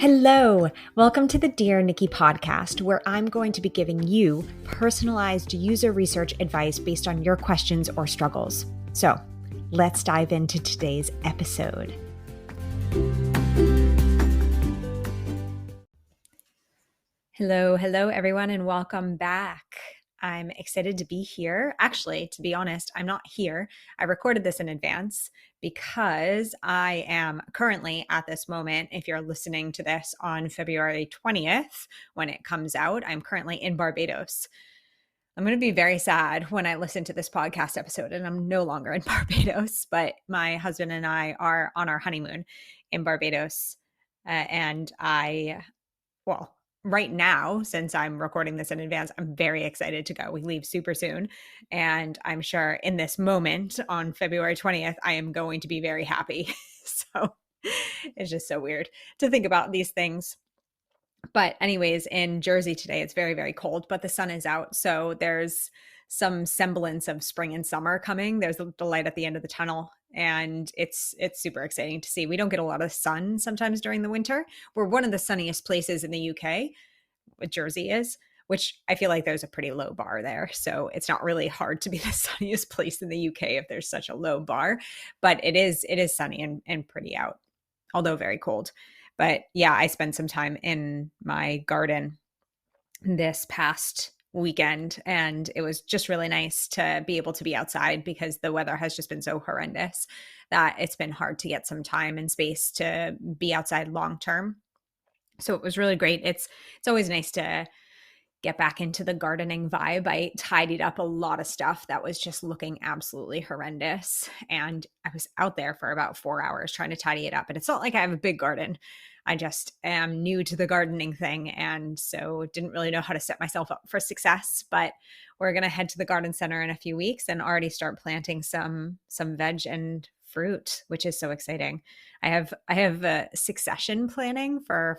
Hello, welcome to the Dear Nikki podcast, where I'm going to be giving you personalized user research advice based on your questions or struggles. So let's dive into today's episode. Hello, everyone, and welcome back. I'm excited to be here. Actually, to be honest, I'm not here. I recorded this in advance because I am currently at this moment, if you're listening to this on February 20th, when it comes out, I'm currently in Barbados. I'm going to be very sad when I listen to this podcast episode and I'm no longer in Barbados, but my husband and I are on our honeymoon in Barbados. Right now, since I'm recording this in advance, I'm very excited to go. We leave super soon. And I'm sure in this moment on February 20th, I am going to be very happy. So it's just so weird to think about these things. But anyways, in Jersey today, it's very, very cold, but the sun is out. So there's some semblance of spring and summer coming. There's the light at the end of the tunnel. And it's super exciting to see. We don't get a lot of sun sometimes during the winter. We're one of the sunniest places in the UK, what Jersey is, which I feel like there's a pretty low bar there. So it's not really hard to be the sunniest place in the UK if there's such a low bar. But it is sunny and pretty out, although very cold. But yeah, I spent some time in my garden this past weekend, and it was just really nice to be able to be outside because the weather has just been so horrendous that it's been hard to get some time and space to be outside long term. So it was really great. It's always nice to get back into the gardening vibe. I tidied up a lot of stuff that was just looking absolutely horrendous. And I was out there for about 4 hours trying to tidy it up. And it's not like I have a big garden. I just am new to the gardening thing. And so didn't really know how to set myself up for success. But we're going to head to the garden center in a few weeks and already start planting some veg and fruit, which is so exciting. I have a succession planning for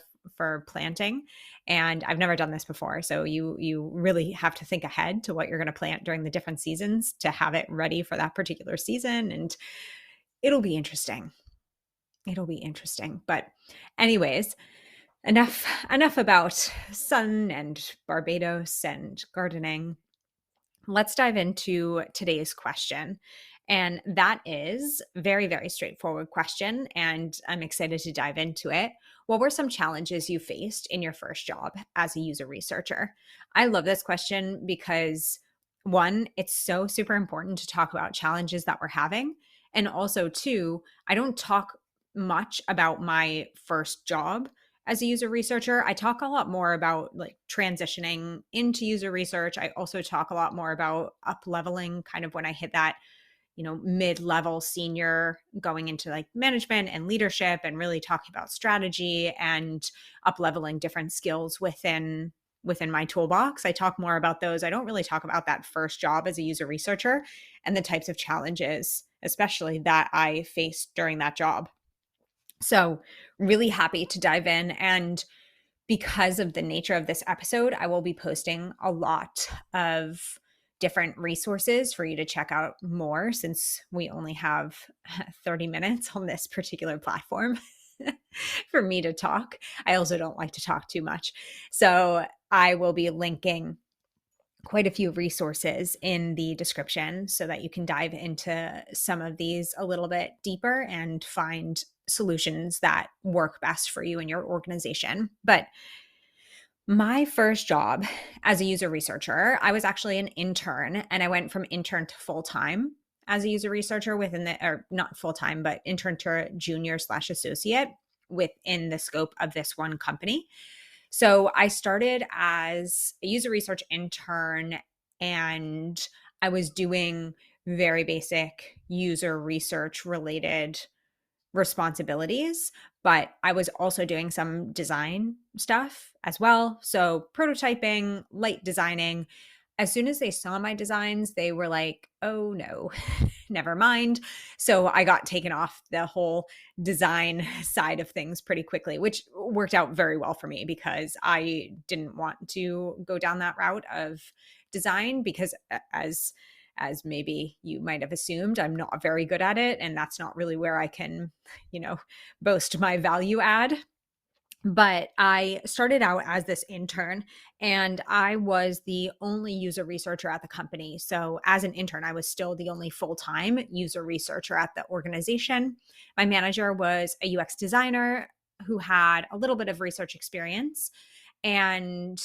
planting, and I've never done this before. So you really have to think ahead to what you're going to plant during the different seasons to have it ready for that particular season. And it'll be interesting. But anyways, enough about sun and Barbados and gardening. Let's dive into today's question. And that is very, very straightforward question. And I'm excited to dive into it. What were some challenges you faced in your first job as a user researcher? I love this question because one, it's so super important to talk about challenges that we're having. And also two, I don't talk much about my first job as a user researcher. I talk a lot more about like transitioning into user research. I also talk a lot more about up leveling, kind of when I hit that, mid-level senior, going into like management and leadership and really talking about strategy and up leveling different skills within my toolbox. I talk more about those. I don't really talk about that first job as a user researcher and the types of challenges, especially that I faced during that job. So really happy to dive in. And because of the nature of this episode, I will be posting a lot of different resources for you to check out more, since we only have 30 minutes on this particular platform for me to talk. I also don't like to talk too much. So I will be linking quite a few resources in the description so that you can dive into some of these a little bit deeper and find solutions that work best for you and your organization. But my first job as a user researcher, I was actually an intern, and I went from intern to full-time as a user researcher or not full-time, but intern to junior/associate within the scope of this one company. So I started as a user research intern, and I was doing very basic user research related responsibilities, but I was also doing some design stuff as well. So prototyping, light designing. As soon as they saw my designs, they were like, oh no, never mind. So I got taken off the whole design side of things pretty quickly, which worked out very well for me because I didn't want to go down that route of design because as maybe you might have assumed, I'm not very good at it. And that's not really where I can, boast my value add. But I started out as this intern, and I was the only user researcher at the company. So, as an intern, I was still the only full time user researcher at the organization. My manager was a UX designer who had a little bit of research experience. And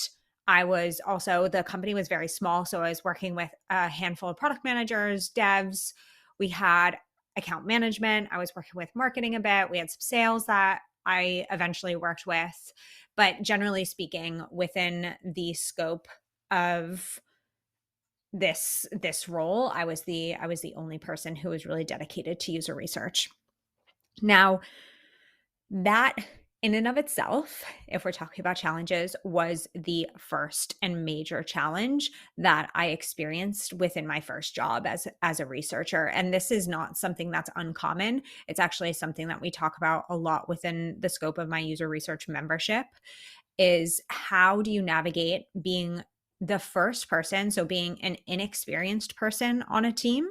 I was also, the company was very small. So, I was working with a handful of product managers, devs. We had account management. I was working with marketing a bit. We had some sales that I eventually worked with. But generally speaking, within the scope of this role, I was the only person who was really dedicated to user research. Now, that in and of itself, if we're talking about challenges, was the first and major challenge that I experienced within my first job as a researcher. And this is not something that's uncommon. It's actually something that we talk about a lot within the scope of my user research membership, is how do you navigate being the first person, so being an inexperienced person on a team,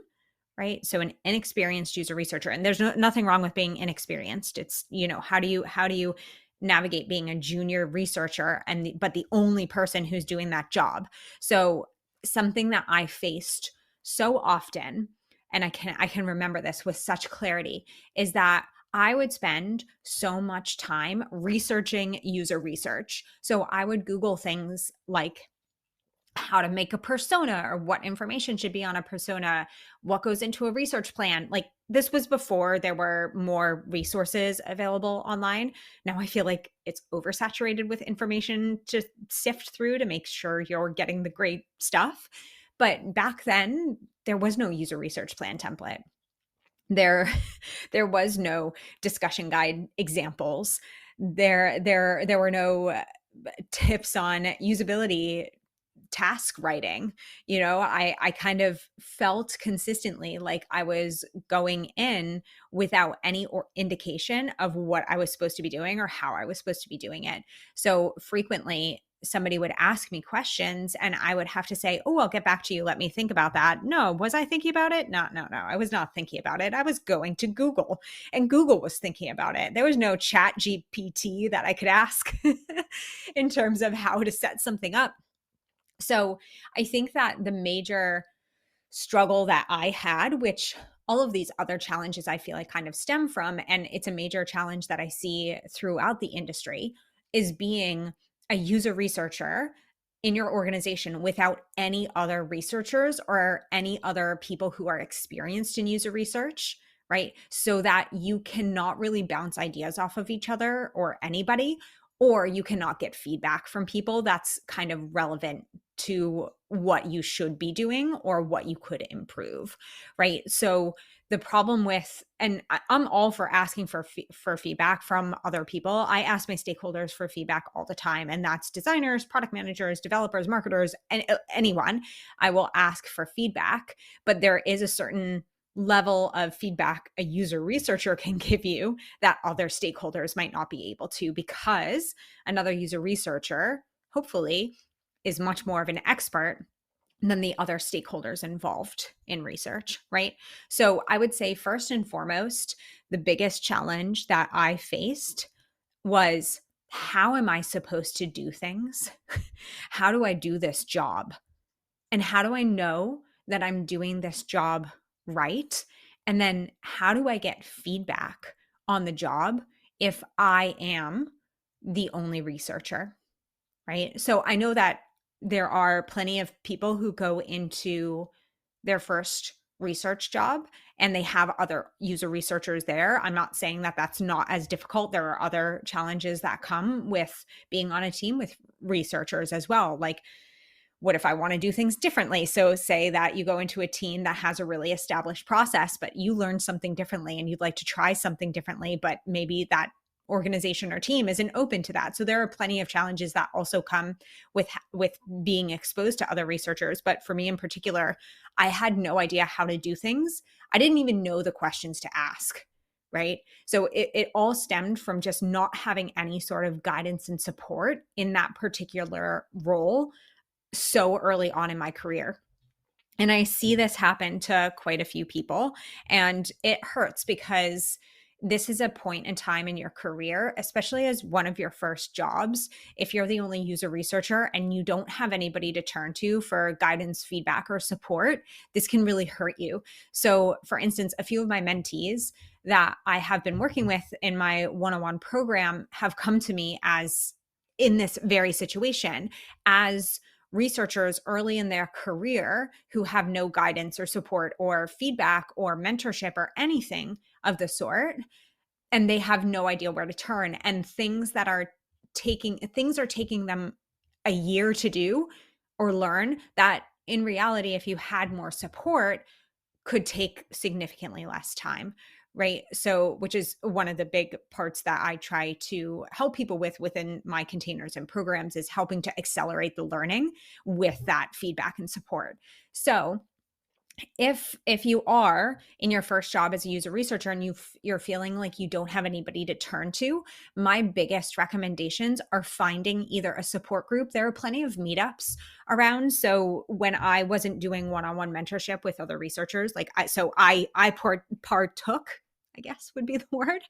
right? So an inexperienced user researcher, and there's nothing wrong with being inexperienced. It's, how do you navigate being a junior researcher but the only person who's doing that job. So something that I faced so often, and I can remember this with such clarity, is that I would spend so much time researching user research. So I would Google things like how to make a persona, or what information should be on a persona, what goes into a research plan. Like, this was before there were more resources available online. Now I feel like it's oversaturated with information to sift through to make sure you're getting the great stuff. But back then, there was no user research plan template. There there was no discussion guide examples. There were no tips on usability task writing. I kind of felt consistently like I was going in without any indication of what I was supposed to be doing or how I was supposed to be doing it. So frequently somebody would ask me questions and I would have to say, "Oh, I'll get back to you. Let me think about that." No, was I thinking about it? No, no, no. I was not thinking about it. I was going to Google, and Google was thinking about it. There was no chat GPT that I could ask in terms of how to set something up. So I think that the major struggle that I had, which all of these other challenges I feel like kind of stem from, and it's a major challenge that I see throughout the industry, is being a user researcher in your organization without any other researchers or any other people who are experienced in user research, right? So that you cannot really bounce ideas off of each other or anybody, or you cannot get feedback from people that's kind of relevant to what you should be doing or what you could improve, right? So the problem with, and I'm all for asking for feedback from other people. I ask my stakeholders for feedback all the time, and that's designers, product managers, developers, marketers, and anyone. I will ask for feedback, but there is a certain level of feedback a user researcher can give you that other stakeholders might not be able to, because another user researcher, hopefully, is much more of an expert than the other stakeholders involved in research, right? So I would say, first and foremost, the biggest challenge that I faced was, how am I supposed to do things? How do I do this job? And how do I know that I'm doing this job right? And then how do I get feedback on the job if I am the only researcher, right? So I know that there are plenty of people who go into their first research job and they have other user researchers there. I'm not saying that that's not as difficult. There are other challenges that come with being on a team with researchers as well. Like, what if I want to do things differently? So say that you go into a team that has a really established process, but you learn something differently and you'd like to try something differently, but maybe that organization or team isn't open to that. So there are plenty of challenges that also come with being exposed to other researchers. But for me in particular, I had no idea how to do things. I didn't even know the questions to ask, right? So it all stemmed from just not having any sort of guidance and support in that particular role so early on in my career. And I see this happen to quite a few people, and it hurts because this is a point in time in your career, especially as one of your first jobs. If you're the only user researcher and you don't have anybody to turn to for guidance, feedback, or support, this can really hurt you. So, for instance, a few of my mentees that I have been working with in my one-on-one program have come to me as in this very situation as researchers early in their career who have no guidance or support or feedback or mentorship or anything of the sort, and they have no idea where to turn, and things are taking them a year to do or learn that in reality, if you had more support, could take significantly less time, right? So, which is one of the big parts that I try to help people with within my containers and programs, is helping to accelerate the learning with that feedback and support. So, if you are in your first job as a user researcher and you're feeling like you don't have anybody to turn to, my biggest recommendations are finding either a support group. There are plenty of meetups around. So when I wasn't doing one-on-one mentorship with other researchers, like I partook, I guess would be the word,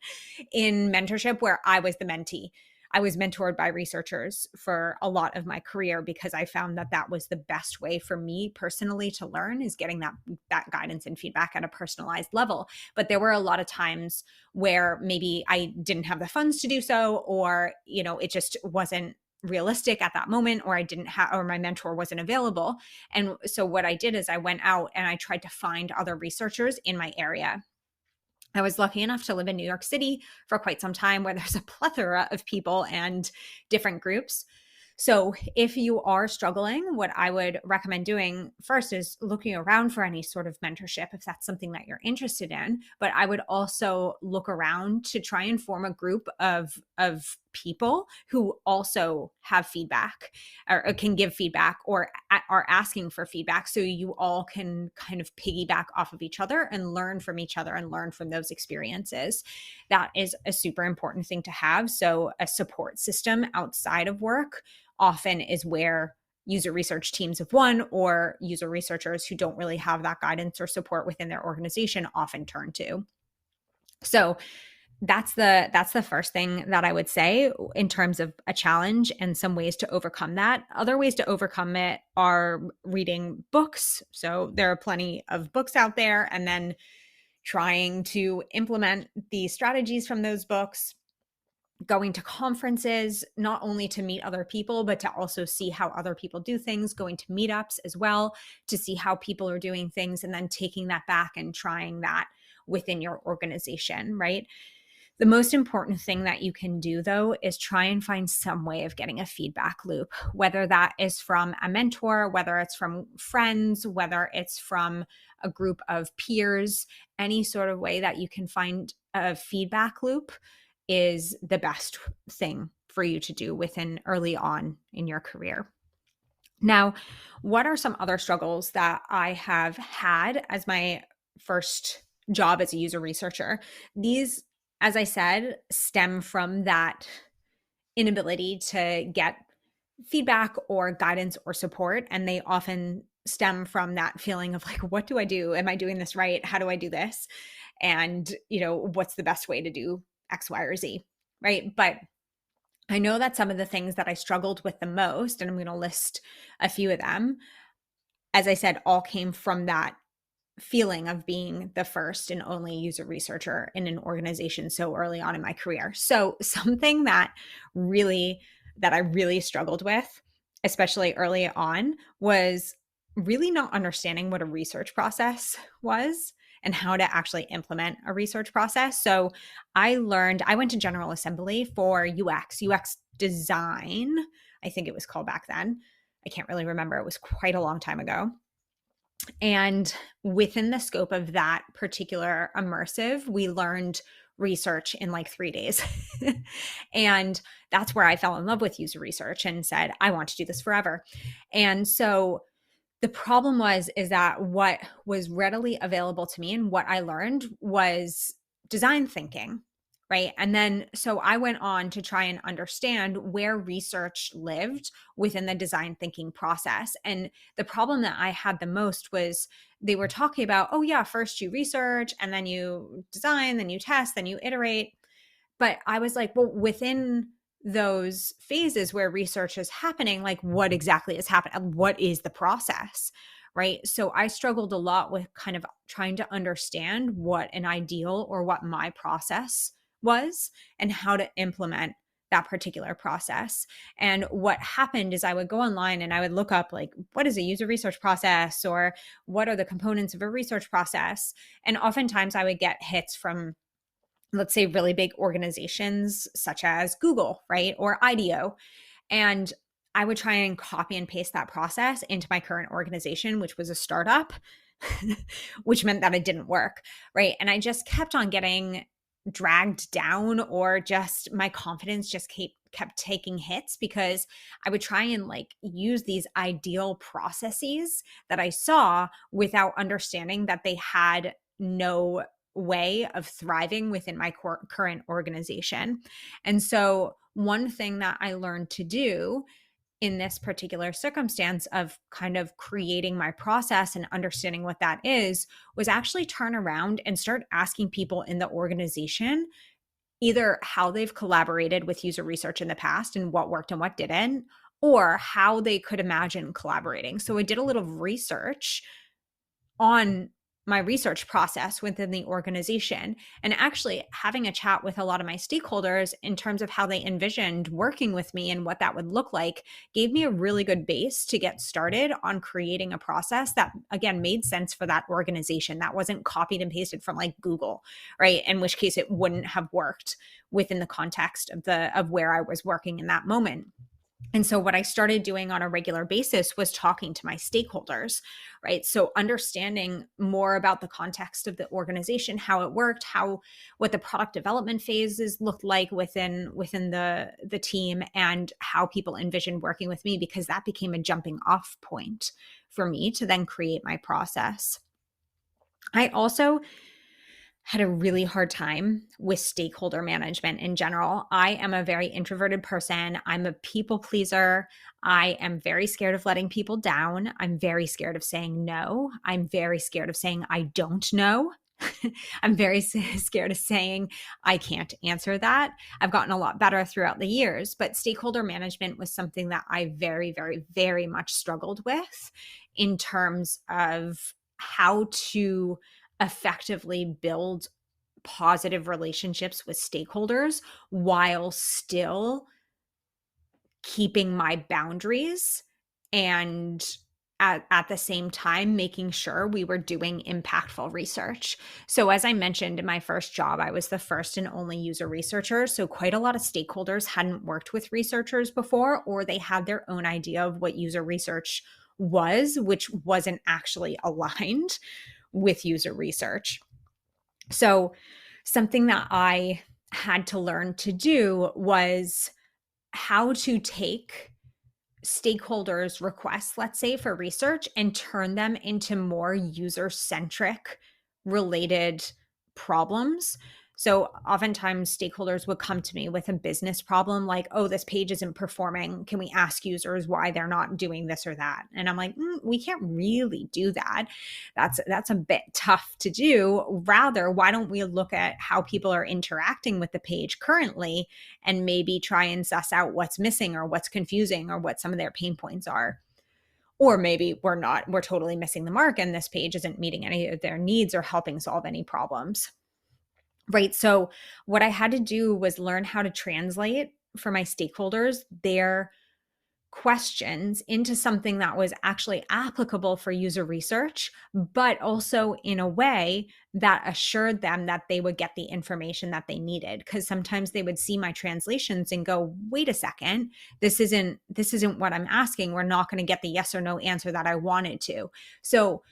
in mentorship where I was the mentee. I was mentored by researchers for a lot of my career because I found that that was the best way for me personally to learn, is getting that guidance and feedback at a personalized level. But there were a lot of times where maybe I didn't have the funds to do so, or, it just wasn't realistic at that moment, or I didn't have, or my mentor wasn't available. And so what I did is I went out and I tried to find other researchers in my area. I was lucky enough to live in New York City for quite some time, where there's a plethora of people and different groups. So if you are struggling, what I would recommend doing first is looking around for any sort of mentorship, if that's something that you're interested in. But I would also look around to try and form a group of people who also have feedback or can give feedback or are asking for feedback, so you all can kind of piggyback off of each other and learn from each other and learn from those experiences. That is a super important thing to have. So a support system outside of work often is where user research teams of one, or user researchers who don't really have that guidance or support within their organization, often turn to. So that's the first thing that I would say in terms of a challenge and some ways to overcome that. Other ways to overcome it are reading books. So there are plenty of books out there, and then trying to implement the strategies from those books, going to conferences, not only to meet other people, but to also see how other people do things, going to meetups as well to see how people are doing things, and then taking that back and trying that within your organization, right? The most important thing that you can do, though, is try and find some way of getting a feedback loop, whether that is from a mentor, whether it's from friends, whether it's from a group of peers. Any sort of way that you can find a feedback loop is the best thing for you to do within early on in your career. Now, what are some other struggles that I have had as my first job as a user researcher? These, as I said, stem from that inability to get feedback or guidance or support. And they often stem from that feeling of like, what do I do? Am I doing this right? How do I do this? And, what's the best way to do X, Y, or Z, right? But I know that some of the things that I struggled with the most, and I'm going to list a few of them, as I said, all came from that feeling of being the first and only user researcher in an organization so early on in my career. So something that I really struggled with, especially early on, was really not understanding what a research process was and how to actually implement a research process. So I went to General Assembly for UX design, I think it was called back then. I can't really remember. It was quite a long time ago. And within the scope of that particular immersive, we learned research in like 3 days. And that's where I fell in love with user research and said, I want to do this forever. And so the problem is that what was readily available to me and what I learned was design thinking, right? And then, so I went on to try and understand where research lived within the design thinking process. And the problem that I had the most was they were talking about, oh, yeah, first you research and then you design, then you test, then you iterate. But I was like, well, within those phases where research is happening, like what exactly is happening? What is the process? Right. So I struggled a lot with kind of trying to understand what an ideal or what my process was and how to implement that particular process. And what happened is I would go online and I would look up, like, what is a user research process, or what are the components of a research process? And oftentimes I would get hits from, let's say, really big organizations such as Google, right? Or IDEO. And I would try and copy and paste that process into my current organization, which was a startup, which meant that it didn't work, right? And I just kept on getting dragged down, or just my confidence just kept taking hits, because I would try and like use these ideal processes that I saw without understanding that they had no way of thriving within my current organization. And so one thing that I learned to do in this particular circumstance of kind of creating my process and understanding what that is was actually turn around and start asking people in the organization either how they've collaborated with user research in the past and what worked and what didn't, or how they could imagine collaborating. So I did a little research on my research process within the organization, and actually having a chat with a lot of my stakeholders in terms of how they envisioned working with me and what that would look like gave me a really good base to get started on creating a process that, again, made sense for that organization, that wasn't copied and pasted from like Google, right? In which case it wouldn't have worked within the context of where I was working in that moment. And so what I started doing on a regular basis was talking to my stakeholders, right? So understanding more about the context of the organization, how it worked, what the product development phases looked like within the team, and how people envisioned working with me, because that became a jumping off point for me to then create my process. I also had a really hard time with stakeholder management in general. I am a very introverted person. I'm a people pleaser. I am very scared of letting people down. I'm very scared of saying no. I'm very scared of saying I don't know. I'm very scared of saying I can't answer that. I've gotten a lot better throughout the years, but stakeholder management was something that I very, very, very much struggled with in terms of how to effectively build positive relationships with stakeholders while still keeping my boundaries, and at the same time making sure we were doing impactful research. So as I mentioned, in my first job, I was the first and only user researcher. So quite a lot of stakeholders hadn't worked with researchers before, or they had their own idea of what user research was, which wasn't actually aligned with user research. So something that I had to learn to do was how to take stakeholders' requests, let's say, for research, and turn them into more user-centric related problems. So oftentimes stakeholders would come to me with a business problem like, oh, this page isn't performing. Can we ask users why they're not doing this or that? And I'm like, we can't really do that. That's a bit tough to do. Rather, why don't we look at how people are interacting with the page currently and maybe try and suss out what's missing or what's confusing or what some of their pain points are? Or maybe we're totally missing the mark and this page isn't meeting any of their needs or helping solve any problems. Right. So what I had to do was learn how to translate for my stakeholders their questions into something that was actually applicable for user research, but also in a way that assured them that they would get the information that they needed. Because sometimes they would see my translations and go, wait a second, this isn't what I'm asking. We're not going to get the yes or no answer that I wanted to. So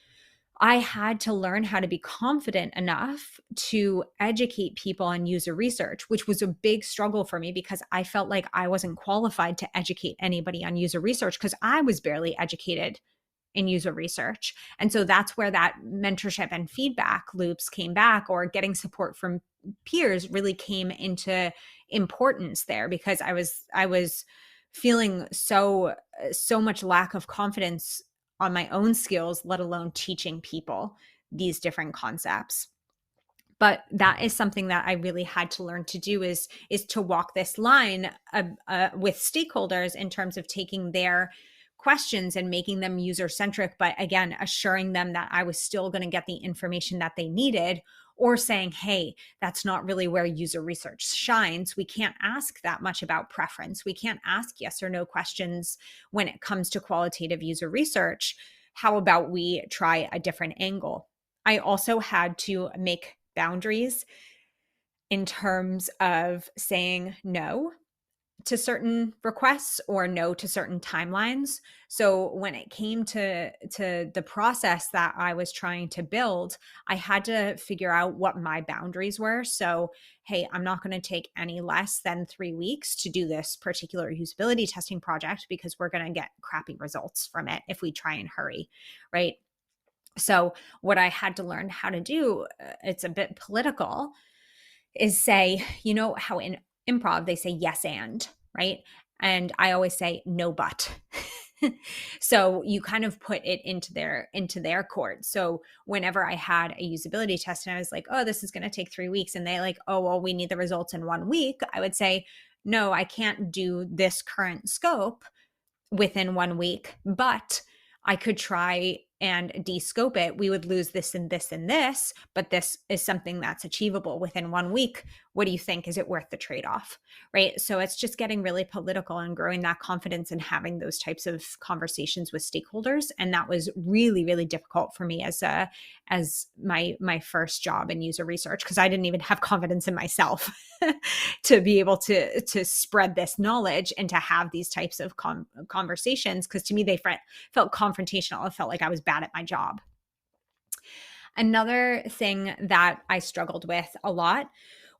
I had to learn how to be confident enough to educate people on user research, which was a big struggle for me because I felt like I wasn't qualified to educate anybody on user research because I was barely educated in user research. And so that's where that mentorship and feedback loops came back, or getting support from peers really came into importance there, because I was feeling so much lack of confidence on my own skills, let alone teaching people these different concepts. But that is something that I really had to learn to do, is to walk this line with stakeholders in terms of taking their questions and making them user centric, but again, assuring them that I was still going to get the information that they needed, or saying, hey, that's not really where user research shines. We can't ask that much about preference. We can't ask yes or no questions when it comes to qualitative user research. How about we try a different angle? I also had to make boundaries in terms of saying no to certain requests or no to certain timelines. So when it came to the process that I was trying to build, I had to figure out what my boundaries were. So, hey, I'm not going to take any less than 3 weeks to do this particular usability testing project, because we're going to get crappy results from it if we try and hurry, right? So what I had to learn how to do, it's a bit political, is say, how in improv they say yes and, right? And I always say no but. So you kind of put it into their court. So whenever I had a usability test and I was like, oh, this is going to take 3 weeks, and they like, oh, well, we need the results in 1 week, I would say, no, I can't do this current scope within 1 week, but I could try and de-scope it. We would lose this and this and this, but this is something that's achievable within 1 week. What do you think? Is it worth the trade-off? Right? So it's just getting really political and growing that confidence and having those types of conversations with stakeholders. And that was really, really difficult for me as my first job in user research, because I didn't even have confidence in myself to be able to spread this knowledge and to have these types of conversations, because to me they felt confrontational. It felt like I was bad at my job. Another thing that I struggled with a lot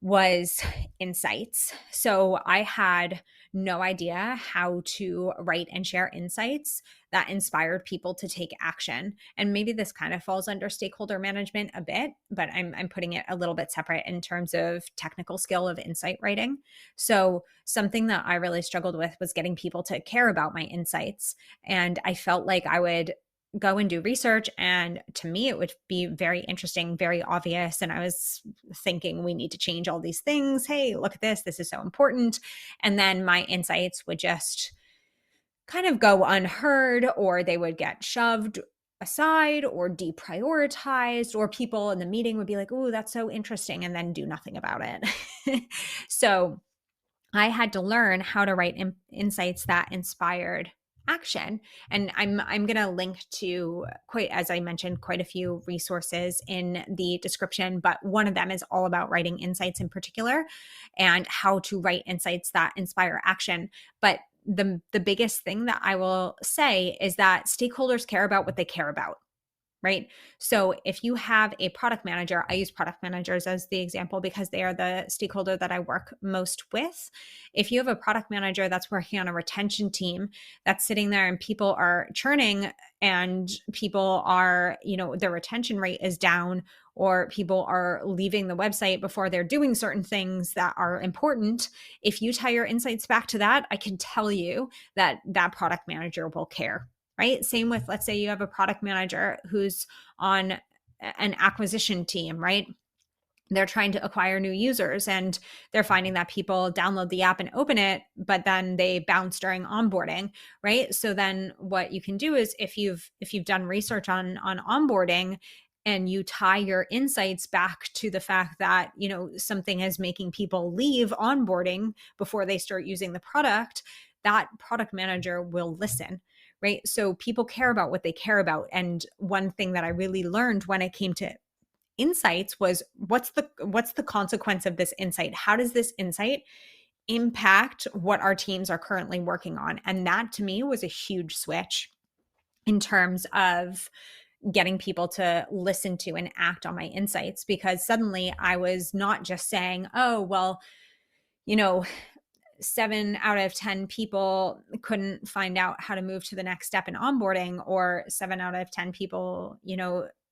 was insights. So I had no idea how to write and share insights that inspired people to take action. And maybe this kind of falls under stakeholder management a bit, but I'm putting it a little bit separate in terms of technical skill of insight writing. So something that I really struggled with was getting people to care about my insights. And I felt like I would go and do research, and to me it would be very interesting, very obvious, and I was thinking, we need to change all these things, hey, look at this is so important, and then my insights would just kind of go unheard, or they would get shoved aside or deprioritized, or people in the meeting would be like, oh, that's so interesting, and then do nothing about it. So I had to learn how to write insights that inspired action. And I'm going to link to, quite as I mentioned, quite a few resources in the description, but one of them is all about writing insights in particular and how to write insights that inspire action. But the biggest thing that I will say is that stakeholders care about what they care about. Right? So if you have a product manager, I use product managers as the example because they are the stakeholder that I work most with. If you have a product manager that's working on a retention team that's sitting there and people are churning and people are, their retention rate is down, or people are leaving the website before they're doing certain things that are important, if you tie your insights back to that, I can tell you that that product manager will care. Right? Same with, let's say you have a product manager who's on an acquisition team, right? They're trying to acquire new users and they're finding that people download the app and open it, but then they bounce during onboarding, right? So then what you can do is if you've done research on onboarding and you tie your insights back to the fact that, something is making people leave onboarding before they start using the product, that product manager will listen. Right? So people care about what they care about. And one thing that I really learned when it came to insights was what's the consequence of this insight? How does this insight impact what our teams are currently working on? And that to me was a huge switch in terms of getting people to listen to and act on my insights, because suddenly I was not just saying, oh, well, 7 out of 10 people couldn't find out how to move to the next step in onboarding, or 7 out of 10 people,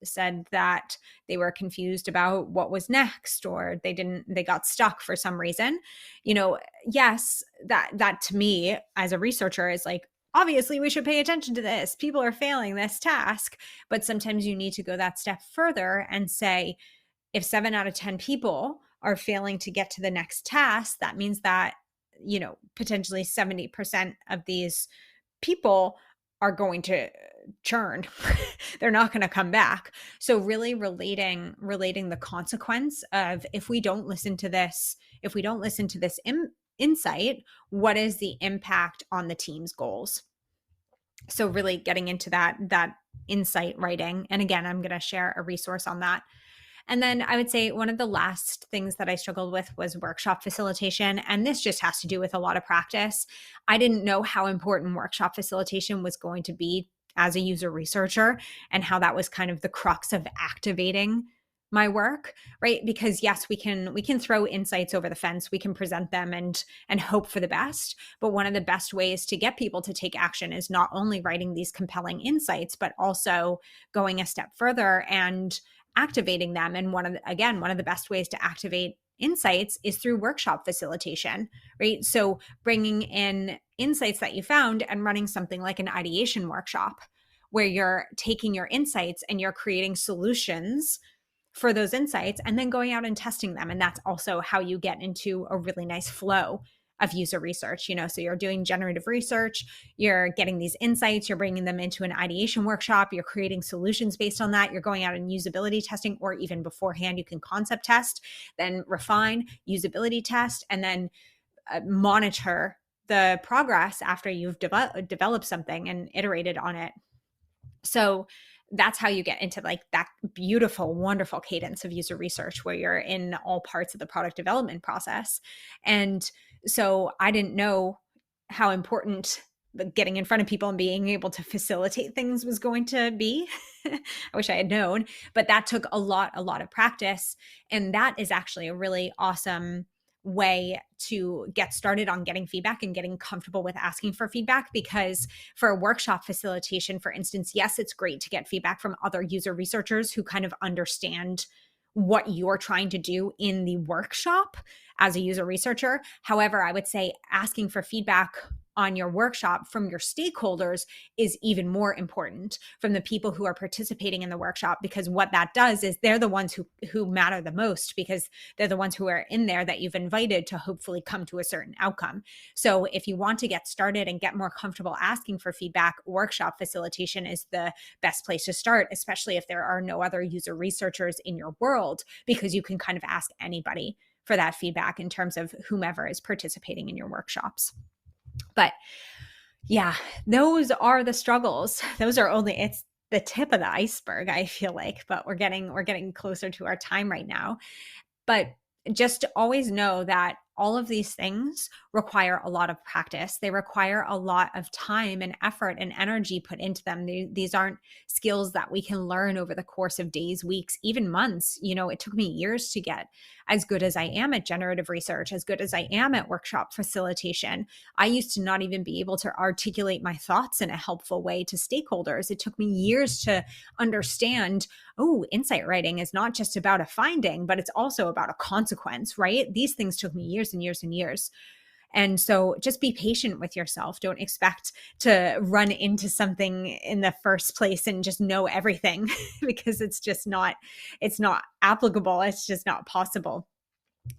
said that they were confused about what was next, or they got stuck for some reason. Yes, that to me as a researcher is like, obviously we should pay attention to this. People are failing this task. But sometimes you need to go that step further and say, if 7 out of 10 people are failing to get to the next task, that means that, potentially 70% of these people are going to churn. They're not going to come back. So really relating the consequence of, if we don't listen to this insight, what is the impact on the team's goals? So really getting into that insight writing. And again, I'm going to share a resource on that. And then I would say one of the last things that I struggled with was workshop facilitation. And this just has to do with a lot of practice. I didn't know how important workshop facilitation was going to be as a user researcher, and how that was kind of the crux of activating my work, right? Because yes, we can throw insights over the fence, we can present them and hope for the best. But one of the best ways to get people to take action is not only writing these compelling insights, but also going a step further and activating them. And one of the best ways to activate insights is through workshop facilitation, right? So bringing in insights that you found and running something like an ideation workshop, where you're taking your insights and you're creating solutions for those insights and then going out and testing them. And that's also how you get into a really nice flow of user research. So you're doing generative research, you're getting these insights, you're bringing them into an ideation workshop, you're creating solutions based on that, you're going out and usability testing, or even beforehand, you can concept test, then refine, usability test, and then monitor the progress after you've developed something and iterated on it. So that's how you get into like that beautiful, wonderful cadence of user research, where you're in all parts of the product development process. And so I didn't know how important getting in front of people and being able to facilitate things was going to be. I wish I had known, but that took a lot of practice. And that is actually a really awesome way to get started on getting feedback and getting comfortable with asking for feedback. Because for a workshop facilitation, for instance, yes, it's great to get feedback from other user researchers who kind of understand what you're trying to do in the workshop as a user researcher. However, I would say asking for feedback on your workshop from your stakeholders is even more important, from the people who are participating in the workshop, because what that does is they're the ones who matter the most, because they're the ones who are in there that you've invited to hopefully come to a certain outcome. So if you want to get started and get more comfortable asking for feedback, workshop facilitation is the best place to start, especially if there are no other user researchers in your world, because you can kind of ask anybody for that feedback in terms of whomever is participating in your workshops. But yeah, those are the struggles. It's the tip of the iceberg, I feel like, but we're getting closer to our time right now. But just always know that all of these things require a lot of practice. They require a lot of time and effort and energy put into them. These aren't skills that we can learn over the course of days, weeks, even months. It took me years to get as good as I am at generative research, as good as I am at workshop facilitation. I used to not even be able to articulate my thoughts in a helpful way to stakeholders. It took me years to understand, insight writing is not just about a finding, but it's also about a consequence, right? These things took me years and years and years. And so just be patient with yourself. Don't expect to run into something in the first place and just know everything because it's not applicable. It's just not possible.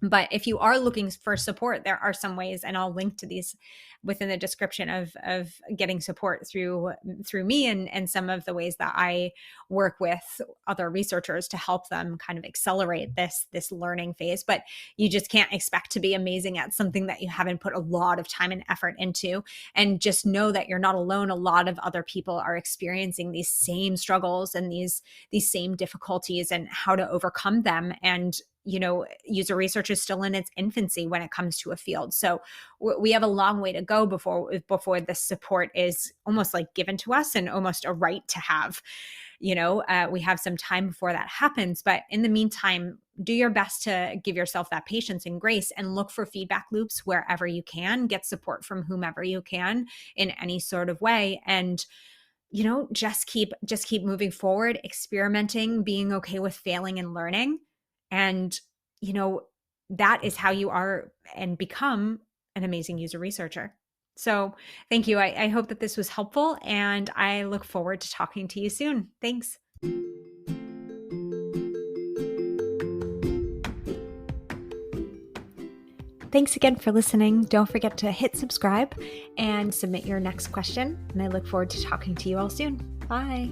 But if you are looking for support, there are some ways, and I'll link to these within the description of getting support through me and some of the ways that I work with other researchers to help them kind of accelerate this learning phase. But you just can't expect to be amazing at something that you haven't put a lot of time and effort into. And just know that you're not alone. A lot of other people are experiencing these same struggles and these same difficulties, and how to overcome them. And user research is still in its infancy when it comes to a field. So we have a long way to go before this support is almost like given to us and almost a right to have. We have some time before that happens. But in the meantime, do your best to give yourself that patience and grace, and look for feedback loops wherever you can. Get support from whomever you can in any sort of way. And just keep moving forward, experimenting, being okay with failing and learning. And, that is how you are and become an amazing user researcher. So thank you. I hope that this was helpful, and I look forward to talking to you soon. Thanks. Thanks again for listening. Don't forget to hit subscribe and submit your next question. And I look forward to talking to you all soon. Bye.